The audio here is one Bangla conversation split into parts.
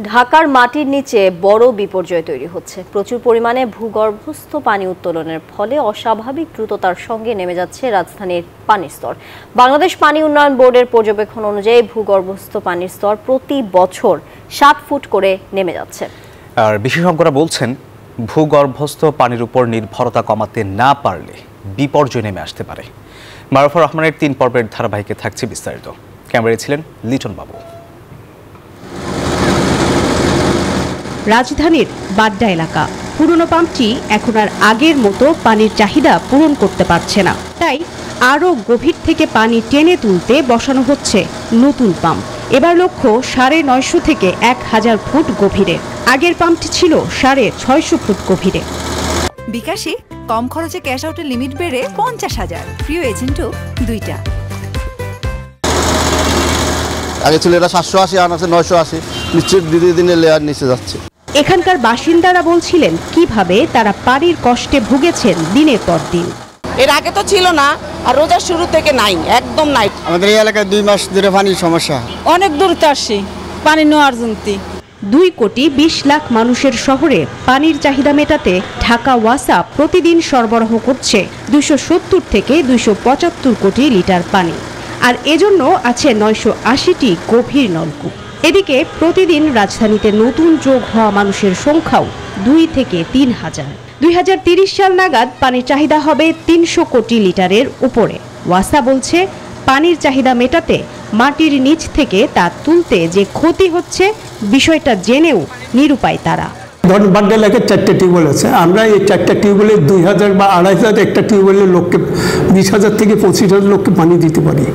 ঢাকার মাটির নিচে বড় বিপর্যয় তৈরি হচ্ছে। প্রচুর পরিমাণে ভূগর্ভস্থ পানি উত্তোলনের ফলে অস্বাভাবিক দ্রুততার সঙ্গে নেমে যাচ্ছে রাজধানীর পানির স্তর। বাংলাদেশ পানি উন্নয়ন বোর্ডের পর্যবেক্ষণ অনুযায়ী ভূগর্ভস্থ পানির স্তর প্রতি বছর 7 ফুট করে নেমে যাচ্ছে। আর বিশেষজ্ঞরা বলছেন, ভূগর্ভস্থ পানির উপর নির্ভরতা কমাতে না পারলে বিপর্যয় নেমে আসতে পারে। মারুফা রহমানের 3 পর্বের ধারাবাহিকে থাকছে বিস্তারিত। ক্যামেরায় ছিলেন লিটন বাবু। রাজধানীর বাড্ডা এলাকা পুরনো পাম্পটি এখন আর আগের মতো পানির চাহিদা পূরণ করতে পারছে না, তাই আরও গভীর থেকে পানি টেনে তুলতে বসানো হচ্ছে নতুন পাম্প। এবার লক্ষ্য 950 থেকে 1000 ফুট গভীরে। আগের পাম্পটি ছিল 650 ফুট গভীরে। বিকাশে কম খরচে ক্যাশ আউটের লিমিট বেড়ে 50,000। প্রিয় এজেন্টও 2টা। আগে ছিল এটা 780, আর আছে 980। নিশ্চিত দিনে দিনে লেয়ার নিচে যাচ্ছে। এখানকার বাসিন্দারা বলছিলেন কিভাবে তারা পানির কষ্টে ভুগেছেন দিনের পর দিন। এর আগে তো ছিল না, আর রোজার শুরু থেকে নাই, একদম নাই। আমাদের এই এলাকায় 2 মাস ধরে পানির সমস্যা। অনেক দূর তো আসছি পানি নেওয়ার জন্য। 2,20,00,000 মানুষের শহরে পানির চাহিদা মেটাতে ঢাকা ওয়াসা প্রতিদিন সরবরাহ করছে 270 থেকে 275 কোটি লিটার পানি। আর এজন্য আছে 980টি গভীর নলকূপ। এদিকে প্রতিদিন রাজধানীতে নতুন যোগ হওয়া মানুষের সংখ্যাও 2 থেকে 3,000। 2030 সাল নাগাদ পানির চাহিদা হবে 300 কোটি লিটারের উপরে। ওয়াসা বলছে, পানির চাহিদা মেটাতে মাটির নিচ থেকে তা তুলতে যে ক্ষতি হচ্ছে বিষয়টা জেনেও নিরুপায় তারা। বাড্ডা এলাকায় 4টা টিউবওয়েল আছে। আমরা এই 4টা টিউবওয়েলে 2,000 বা 2,500 একটা টিউবওয়েলে লোককে 20,000 থেকে 25,000 লোককে পানি দিতে পারি।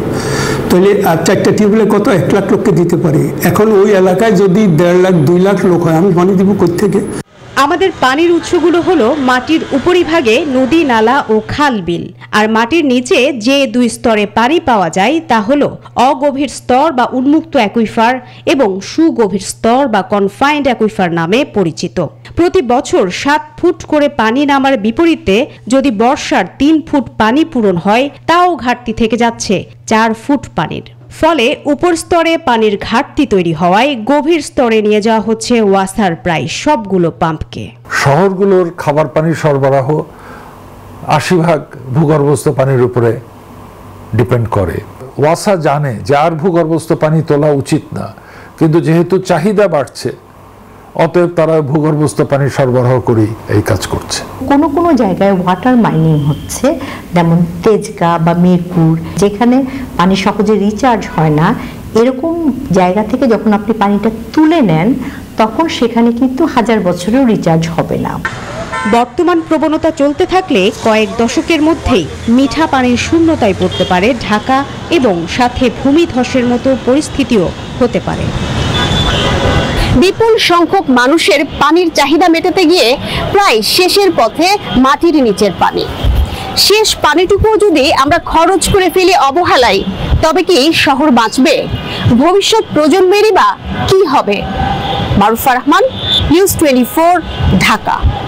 তাহলে আর 4টা টিউবওয়েলে কত 1 লাখ লোককে দিতে পারি। এখন ওই এলাকায় যদি 1.5 লাখ 2 লাখ লোক হয়, আমি পানি দিব কোত্থেকে? আমাদের পানির উৎসগুলো হলো মাটির উপরিভাগে নদী, নালা ও খাল, বিল। আর মাটির নিচে যে 2 স্তরে পানি পাওয়া যায় তা হলো অগভীর স্তর বা উন্মুক্ত অ্যাকুইফার এবং সুগভীর স্তর বা কনফাইন্ড অ্যাকুইফার নামে পরিচিত। প্রতি বছর 7 ফুট করে পানি নামার বিপরীতে যদি বর্ষার 3 ফুট পানি পূরণ হয়, তাও ঘাটতি থেকে যাচ্ছে 4 ফুট পানির। ফলে উপর স্তরে পানির ঘাটতি তৈরি হওয়ায় গভীর স্তরে নিয়ে যাওয়া হচ্ছে ওয়াসার প্রায় সবগুলো পাম্পকে। শহরগুলোর খাবার পানির সরবরাহ 80% ভূগর্ভস্থ পানির উপরে ডিপেন্ড করে। ওয়াসা জানে যে আর ভূগর্ভস্থ পানি তোলা উচিত না, কিন্তু যেহেতু চাহিদা বাড়ছে, অতএব তারা ভূগর্ভস্থ পানি সরবরাহ করেই এই কাজ করছে। কোনো কোনো জায়গায় ওয়াটার মাইনিং হচ্ছে, যেমন তেজগাঁ বা মিরপুর, যেখানে পানি সহজে রিচার্জ হয় না। এরকম জায়গা থেকে যখন আপনি পানিটা তুলে নেন, তখন সেখানে কিন্তু 1000 বছরেও রিচার্জ হবে না। বর্তমান প্রবণতা চলতে থাকলে কয়েক দশকের মধ্যেই মিঠা পানির শূন্যতায় পড়তে পারে ঢাকা, এবং সাথে ভূমিধসের মতো পরিস্থিতিও হতে পারে। বিপুল সংখ্যক মানুষের পানির চাহিদা মেটাতে গিয়ে প্রায় শেষের পথে মাটির নিচের পানি। শেষ পানিটুকু যদি আমরা খরচ করে ফেলি অবহেলায়, তবে কি শহর বাঁচবে? ভবিষ্যৎ প্রজন্মেরই বা কি হবে? মারুফা রহমান, নিউজ 24, ঢাকা।